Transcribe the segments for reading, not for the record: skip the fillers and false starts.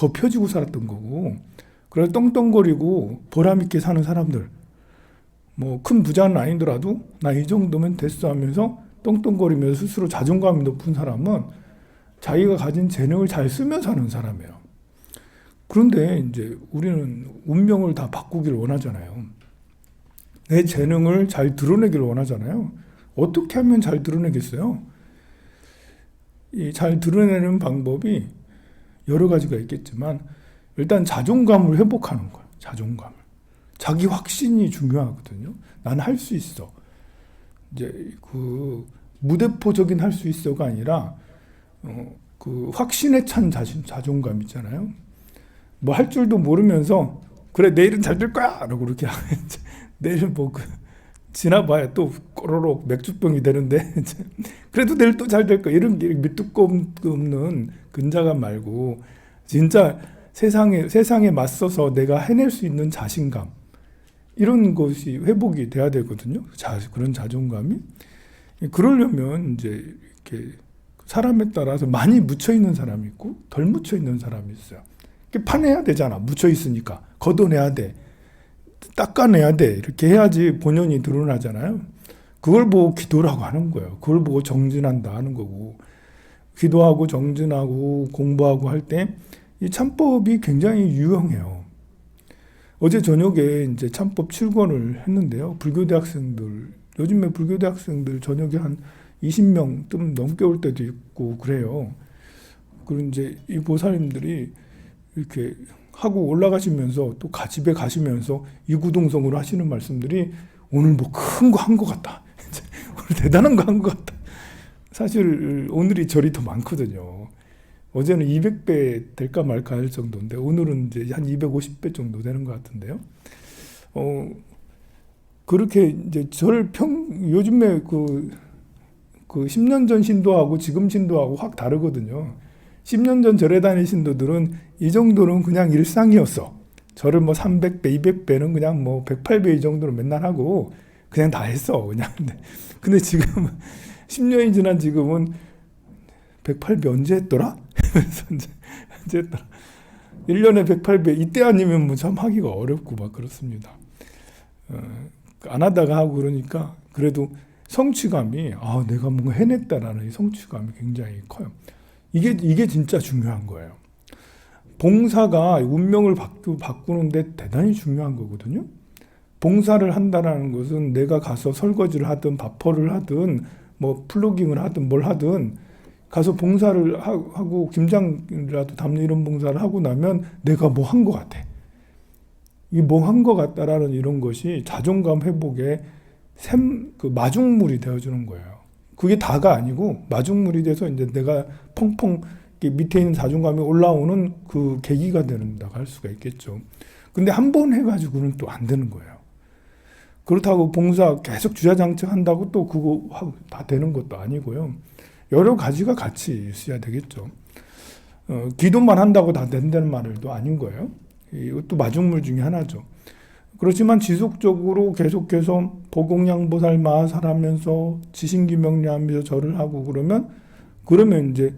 더 펴지고 살았던 거고, 그래서 떵떵거리고 보람있게 사는 사람들, 뭐 큰 부자는 아니더라도 나 이 정도면 됐어 하면서 떵떵거리면서 스스로 자존감이 높은 사람은 자기가 가진 재능을 잘 쓰며 사는 사람이에요. 그런데 이제 우리는 운명을 다 바꾸기를 원하잖아요. 내 재능을 잘 드러내기를 원하잖아요. 어떻게 하면 잘 드러내겠어요? 이 잘 드러내는 방법이 여러 가지가 있겠지만 일단 자존감을 회복하는 거예요. 자존감을. 자기 확신이 중요하거든요. 난 할 수 있어. 이제 그 무대포적인 할 수 있어가 아니라 그 확신에 찬 자존감 있잖아요. 뭐 할 줄도 모르면서 그래 내일은 잘 될 거야 라고 그렇게 내일은 뭐 지나봐야 또 꼬로록 맥주병이 되는데 그래도 내일 또 잘 될 거야 이런 밑도 없는 근자감 말고 진짜 세상에 맞서서 내가 해낼 수 있는 자신감 이런 것이 회복이 돼야 되거든요. 그런 자존감이. 그러려면 이제 이렇게 사람에 따라서 많이 묻혀 있는 사람이 있고 덜 묻혀 있는 사람이 있어요. 파내야 되잖아. 묻혀 있으니까 걷어내야 돼, 닦아내야 돼. 이렇게 해야지 본연이 드러나잖아요. 그걸 보고 기도라고 하는 거예요. 그걸 보고 정진한다 하는 거고, 기도하고 정진하고 공부하고 할 때 이 참법이 굉장히 유용해요. 어제 저녁에 이제 참법 7권을 했는데요. 불교대 학생들, 요즘에 불교대 학생들 저녁에 한 20명 좀 넘게 올 때도 있고 그래요. 그리고 이제 이 보살님들이 이렇게 하고 올라가시면서 또 집에 가시면서 이구동성으로 하시는 말씀들이 오늘 뭐 큰 거 한 것 같다. 오늘 대단한 거 한 것 같다. 사실 오늘이 절이 더 많거든요. 어제는 200배 될까 말까 할 정도인데 오늘은 이제 한 250배 정도 되는 것 같은데요. 그렇게 이제 요즘에 그 10년 전 신도하고 지금 신도하고 확 다르거든요. 10년 전 절에 다니는 신도들은 이 정도는 그냥 일상이었어. 절을 뭐 300배, 200배는 그냥 뭐 108배 이 정도로 맨날 하고 그냥 다 했어. 그냥. 근데 지금 10년이 지난 지금은 108배 언제 했더라? 언제 했더라? 1년에 108배 이때 아니면 뭐 참 하기가 어렵고 막 그렇습니다. 안 하다가 하고 그러니까 그래도 성취감이 내가 뭔가 해냈다라는 이 성취감이 굉장히 커요. 이게 진짜 중요한 거예요. 봉사가 운명을 바꾸는데 대단히 중요한 거거든요. 봉사를 한다는 것은 내가 가서 설거지를 하든 밥벌을 하든 뭐 플로깅을 하든 뭘 하든 가서 봉사를 하고 김장이라도 담는 이런 봉사를 하고 나면 내가 뭐 한 것 같아. 이 뭐 한 것 같다라는 이런 것이 자존감 회복의 그 마중물이 되어주는 거예요. 그게 다가 아니고 마중물이 돼서 이제 내가 펑펑 밑에 있는 자존감이 올라오는 그 계기가 된다고 할 수가 있겠죠. 근데 한 번 해가지고는 또 안 되는 거예요. 그렇다고 봉사 계속 주야장창 한다고 또 그거 다 되는 것도 아니고요. 여러 가지가 같이 있어야 되겠죠. 기도만 한다고 다 된다는 말도 아닌 거예요. 이것도 마중물 중에 하나죠. 그렇지만 지속적으로 계속해서 보공양보살 마하살하면서 지신기명리하면서 절을 하고 그러면 이제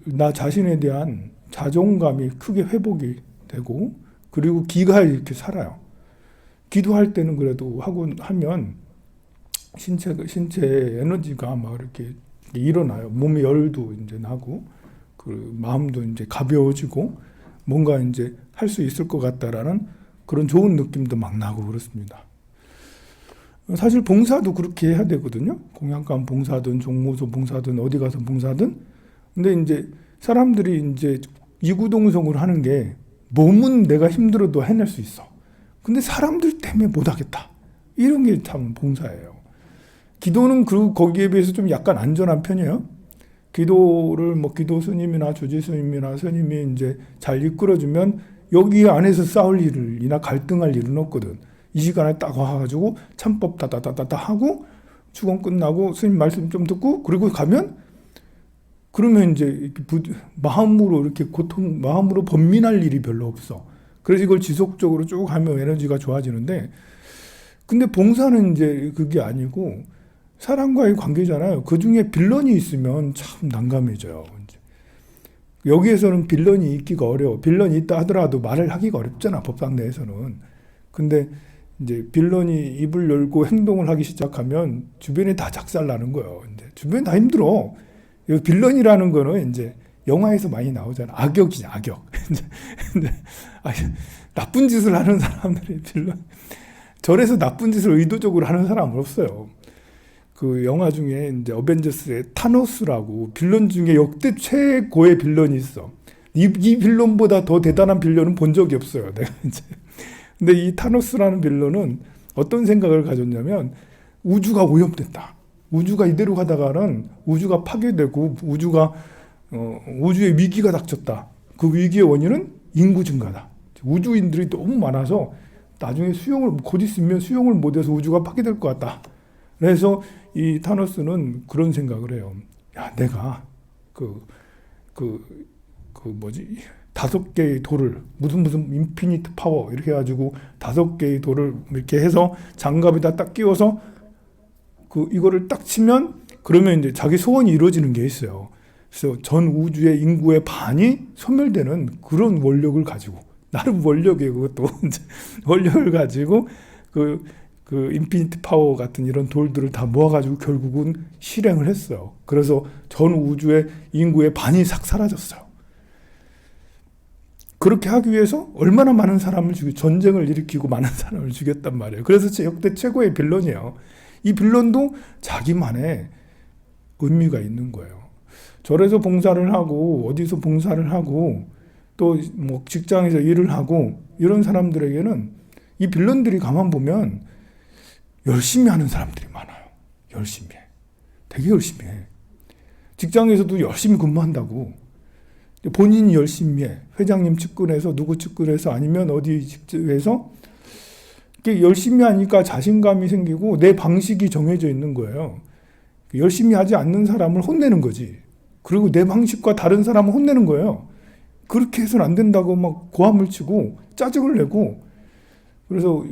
나 자신에 대한 자존감이 크게 회복이 되고 그리고 기가 이렇게 살아요. 기도할 때는 그래도 하면 신체 에너지가 막 이렇게 일어나요. 몸의 열도 이제 나고 그 마음도 이제 가벼워지고 뭔가 이제 할 수 있을 것 같다라는 그런 좋은 느낌도 막 나고 그렇습니다. 사실 봉사도 그렇게 해야 되거든요. 공양감 봉사든 종무소 봉사든 어디 가서 봉사든. 근데 이제 사람들이 이제 이구동성으로 하는 게 몸은 내가 힘들어도 해낼 수 있어. 근데 사람들 때문에 못하겠다. 이런 게 참 봉사예요. 기도는 거기에 비해서 좀 약간 안전한 편이에요. 기도를 뭐 기도 스님이나 주지 스님이나 스님이 이제 잘 이끌어주면 여기 안에서 싸울 일이나 갈등할 일은 없거든. 이 시간에 딱 와가지고 참법 다다다다 하고 축원 끝나고 스님 말씀 좀 듣고 그리고 가면 그러면 이제 마음으로 이렇게 마음으로 번민할 일이 별로 없어. 그래서 이걸 지속적으로 쭉 하면 에너지가 좋아지는데 근데 봉사는 이제 그게 아니고 사람과의 관계잖아요. 그 중에 빌런이 있으면 참 난감해져요. 여기에서는 빌런이 있기가 어려워. 빌런이 있다 하더라도 말을 하기가 어렵잖아, 법상 내에서는. 근데 이제 빌런이 입을 열고 행동을 하기 시작하면 주변이 다 작살나는 거예요. 이제 주변이 다 힘들어. 이 빌런이라는 거는 이제 영화에서 많이 나오잖아. 악역이냐, 악역. 나쁜 짓을 하는 사람들이 빌런. 절에서 나쁜 짓을 의도적으로 하는 사람은 없어요. 그 영화 중에 이제 어벤져스의 타노스라고 빌런 중에 역대 최고의 빌런이 있어. 이 빌런보다 더 대단한 빌런은 본 적이 없어요. 내가 이제. 근데 이 타노스라는 빌런은 어떤 생각을 가졌냐면 우주가 오염됐다. 우주가 이대로 가다가는 우주가 파괴되고 우주의 위기가 닥쳤다. 그 위기의 원인은 인구 증가다. 우주인들이 너무 많아서 나중에 곧 있으면 수용을 못해서 우주가 파괴될 것 같다. 그래서 이 타노스는 그런 생각을 해요. 야, 내가 뭐지? 5개의 돌을 무슨 인피니트 파워 이렇게 해가지고 5개의 돌을 이렇게 해서 장갑에다 딱 끼워서 이거를 딱 치면 그러면 이제 자기 소원이 이루어지는 게 있어요. 그래서 전 우주의 인구의 반이 소멸되는 그런 원력을 가지고 나름 원력이에요. 그것도 원력을 가지고 그 인피니트 파워 같은 이런 돌들을 다 모아가지고 결국은 실행을 했어요. 그래서 전 우주의 인구의 반이 싹 사라졌어요. 그렇게 하기 위해서 얼마나 많은 사람을 전쟁을 일으키고 많은 사람을 죽였단 말이에요. 그래서 역대 최고의 빌런이에요. 이 빌런도 자기만의 의미가 있는 거예요. 절에서 봉사를 하고 어디서 봉사를 하고 또 뭐 직장에서 일을 하고 이런 사람들에게는 이 빌런들이 가만 보면 열심히 하는 사람들이 많아요. 열심히 해. 되게 열심히 해. 직장에서도 열심히 근무한다고. 본인이 열심히 해. 회장님 측근에서 누구 측근에서 아니면 어디 직급에서 열심히 하니까 자신감이 생기고 내 방식이 정해져 있는 거예요. 열심히 하지 않는 사람을 혼내는 거지. 그리고 내 방식과 다른 사람을 혼내는 거예요. 그렇게 해서는 안 된다고 막 고함을 치고 짜증을 내고 그래서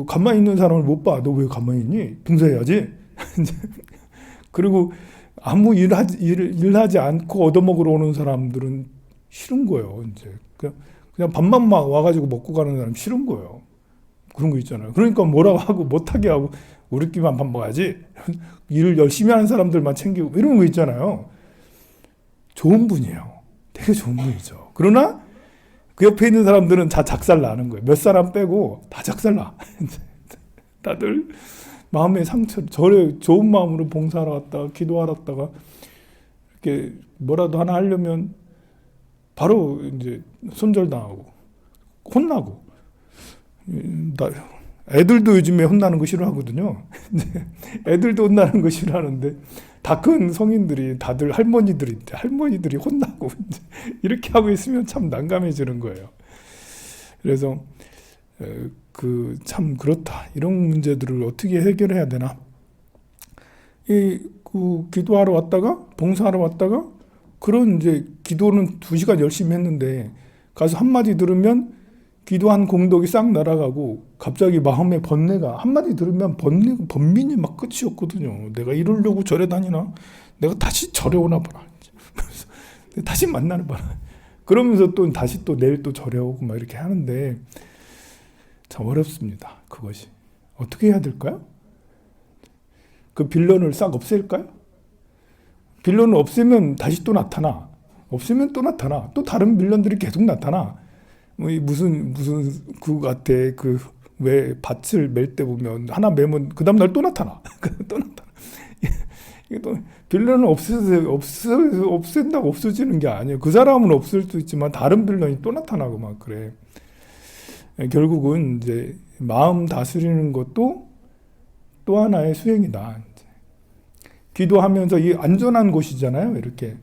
가만히 있는 사람을 못 봐. 너 왜 가만히 있니? 봉사해야지. 그리고 아무 일하지 않고 얻어먹으러 오는 사람들은 싫은 거예요. 이제 그냥 밥만 막 와가지고 먹고 가는 사람 싫은 거예요. 그런 거 있잖아요. 그러니까 뭐라고 하고 못하게 하고 우리끼리만 밥 먹어야지. 일을 열심히 하는 사람들만 챙기고 이런 거 있잖아요. 좋은 분이에요. 되게 좋은 분이죠. 그러나 그 옆에 있는 사람들은 다 작살 나는 거예요. 몇 사람 빼고 다 작살 나. 다들 마음의 상처, 절에 좋은 마음으로 봉사하러 갔다가 기도하러 갔다가 이렇게 뭐라도 하나 하려면 바로 이제 손절당하고 혼나고. 애들도 요즘에 혼나는 거 싫어하거든요. 애들도 혼나는 거 싫어하는데 다 큰 성인들이 다들 할머니들이 혼나고 이렇게 하고 있으면 참 난감해지는 거예요. 그래서 참 그렇다. 이런 문제들을 어떻게 해결해야 되나? 기도하러 왔다가 봉사하러 왔다가 그런 이제 기도는 2시간 열심히 했는데 가서 한마디 들으면 기도한 공덕이 싹 날아가고 갑자기 마음의 번뇌가 한마디 들으면 번민이 막 끝이 없거든요. 내가 이러려고 절에 다니나? 내가 다시 절에 오나 보라. 다시 만나는 바라. 그러면서 또 다시 또 내일 또 절에 오고 막 이렇게 하는데 참 어렵습니다. 그것이. 어떻게 해야 될까요? 그 빌런을 싹 없앨까요? 빌런을 없애면 다시 또 나타나. 없애면 또 나타나. 또 다른 빌런들이 계속 나타나. 무슨 같아. 왜 밭을 멜 때 보면 하나 매면 그 다음날 또 나타나. 또 나타나. 이게 또 빌런을 없앤다고 없어지는 게 아니에요. 그 사람은 없을 수 있지만 다른 빌런이 또 나타나고 막 그래. 결국은 이제 마음 다스리는 것도 또 하나의 수행이다. 기도하면서 이 안전한 곳이잖아요. 이렇게.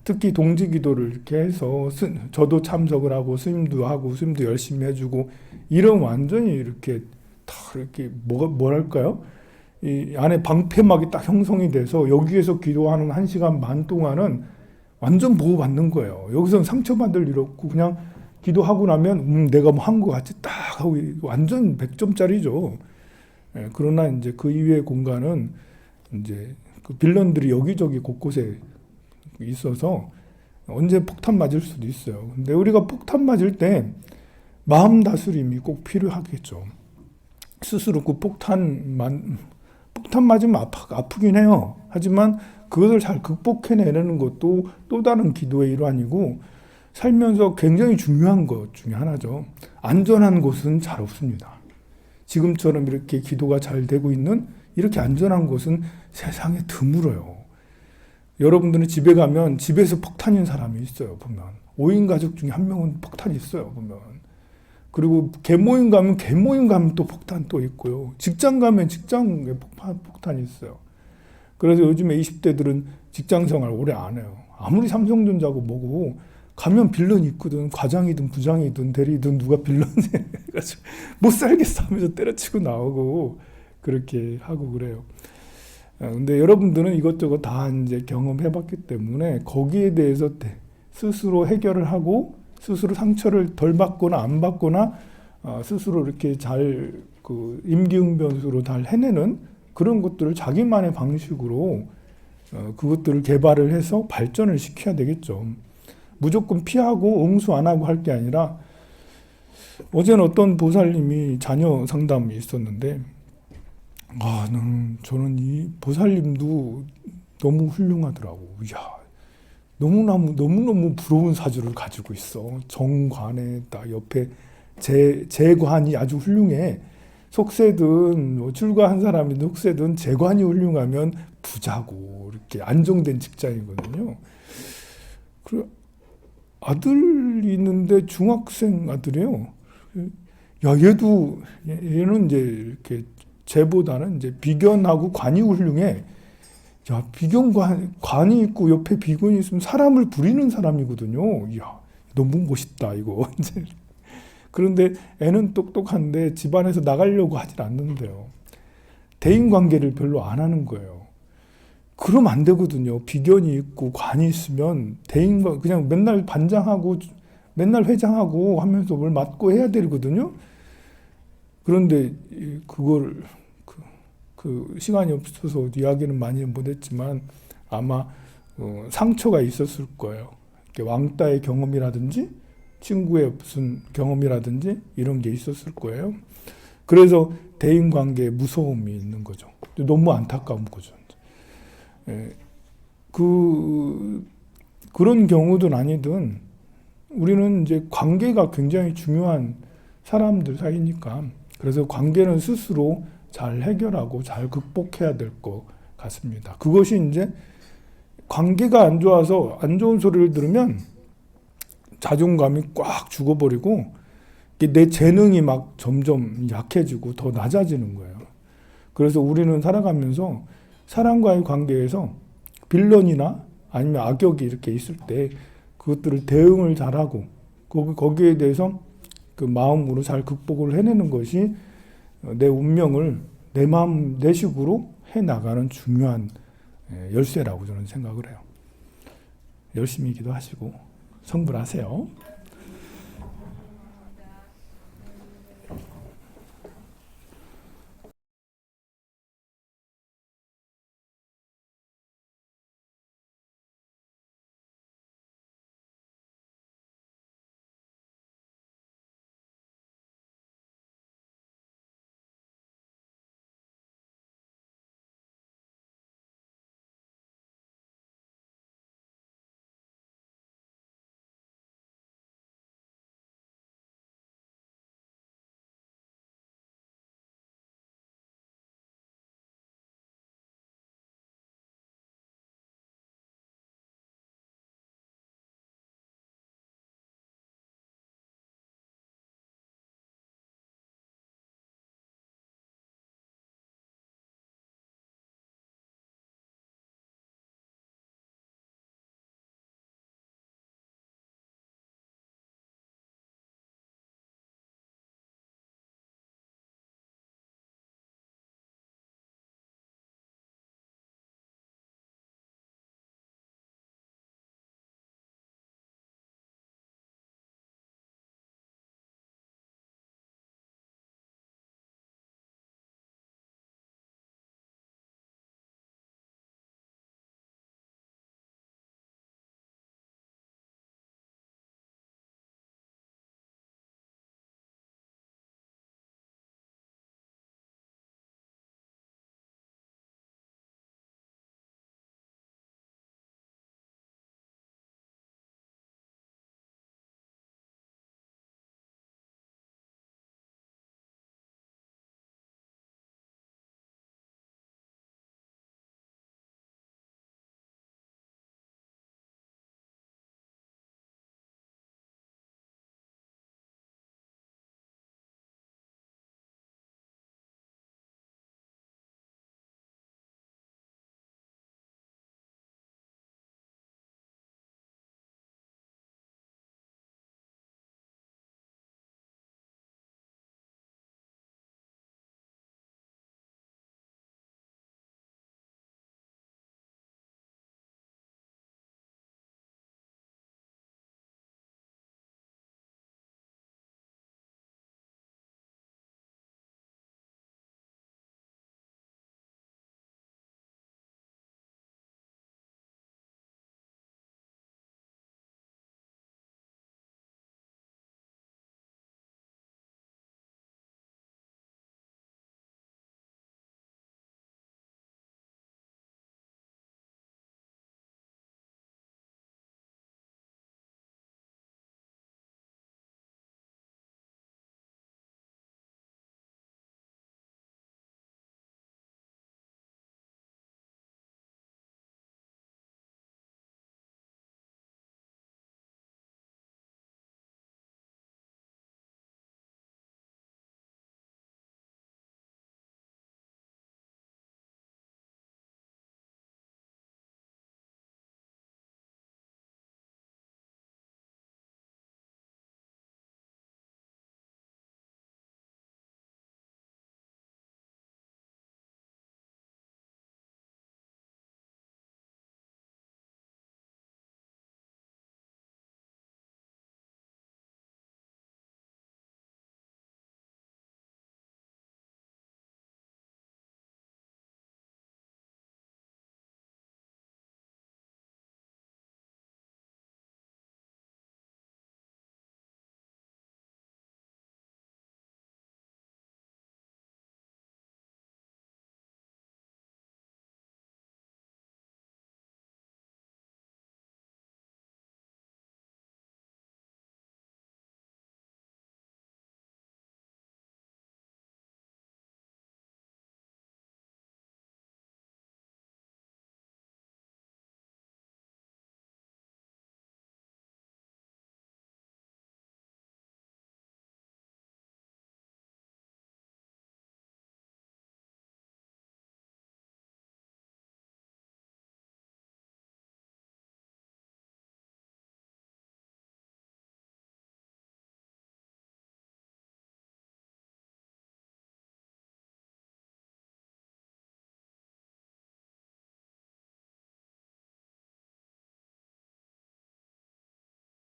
특히 동지기도를 이렇게 해서 저도 참석을 하고 스님도 열심히 해주고 이런 완전히 이렇게 다 이렇게 뭐랄까요? 이 안에 방패막이 딱 형성이 돼서 여기에서 기도하는 1시간 반 동안은 완전 보호받는 거예요. 여기서는 상처받을 일 없고 그냥 기도하고 나면 내가 뭐 한 거 같이 딱 하고 완전 100점짜리죠. 그러나 이제 그 이외의 공간은 이제 그 빌런들이 여기저기 곳곳에 있어서 언제 폭탄 맞을 수도 있어요. 근데 우리가 폭탄 맞을 때 마음 다스림이 꼭 필요하겠죠. 스스로 그 폭탄 맞으면 아프긴 해요. 하지만 그것을 잘 극복해내는 것도 또 다른 기도의 일환이고 살면서 굉장히 중요한 것 중에 하나죠. 안전한 곳은 잘 없습니다. 지금처럼 이렇게 기도가 잘 되고 있는 이렇게 안전한 곳은 세상에 드물어요. 여러분들은 집에 가면 집에서 폭탄인 사람이 있어요. 보면 5인 가족 중에 한 명은 폭탄이 있어요. 보면 그리고 개모임 가면 또 폭탄 또 있고요. 직장 가면 직장에 폭탄이 있어요. 그래서 요즘에 20대들은 직장 생활 오래 안 해요. 아무리 삼성전자고 뭐고 가면 빌런이 있거든. 과장이든 부장이든 대리든 누가 빌런이 해가지고 못 살겠어 하면서 때려치고 나오고 그렇게 하고 그래요. 근데 여러분들은 이것저것 다 이제 경험해봤기 때문에 거기에 대해서 스스로 해결을 하고 스스로 상처를 덜 받거나 안 받거나 스스로 이렇게 잘 임기응변으로 잘 해내는 그런 것들을 자기만의 방식으로 그것들을 개발을 해서 발전을 시켜야 되겠죠. 무조건 피하고 응수 안 하고 할 게 아니라 어제는 어떤 보살님이 자녀 상담이 있었는데 저는 이 보살님도 너무 훌륭하더라고. 이야, 너무너무 부러운 사주를 가지고 있어. 정관에 딱 옆에 재관이 아주 훌륭해. 속세든 출가한 사람이 속세든 재관이 훌륭하면 부자고 이렇게 안정된 직장이거든요. 그리고 아들이 있는데 중학생 아들이에요. 야, 얘는 이제 이렇게 쟤보다는 이제 비견하고 관이 훌륭해. 야, 관이 있고 옆에 비견이 있으면 사람을 부리는 사람이거든요. 이야, 너무 멋있다, 이거. 그런데 애는 똑똑한데 집안에서 나가려고 하질 않는데요. 대인 관계를 별로 안 하는 거예요. 그러면 안 되거든요. 비견이 있고 관이 있으면 그냥 맨날 반장하고 맨날 회장하고 하면서 뭘 맡고 해야 되거든요. 그런데 그걸 그 시간이 없어서 이야기는 많이 못했지만 아마 상처가 있었을 거예요. 왕따의 경험이라든지 친구의 무슨 경험이라든지 이런 게 있었을 거예요. 그래서 대인관계에 무서움이 있는 거죠. 너무 안타까운 거죠. 그런 경우든 아니든 우리는 이제 관계가 굉장히 중요한 사람들 사이니까 그래서 관계는 스스로 잘 해결하고 잘 극복해야 될 것 같습니다. 그것이 이제 관계가 안 좋아서 안 좋은 소리를 들으면 자존감이 꽉 죽어버리고 내 재능이 막 점점 약해지고 더 낮아지는 거예요. 그래서 우리는 살아가면서 사람과의 관계에서 빌런이나 아니면 악역이 이렇게 있을 때 그것들을 대응을 잘하고 거기에 대해서 그 마음으로 잘 극복을 해내는 것이 내 운명을 내 마음 내 식으로 해나가는 중요한 열쇠라고 저는 생각을 해요. 열심히 기도하시고 성불하세요.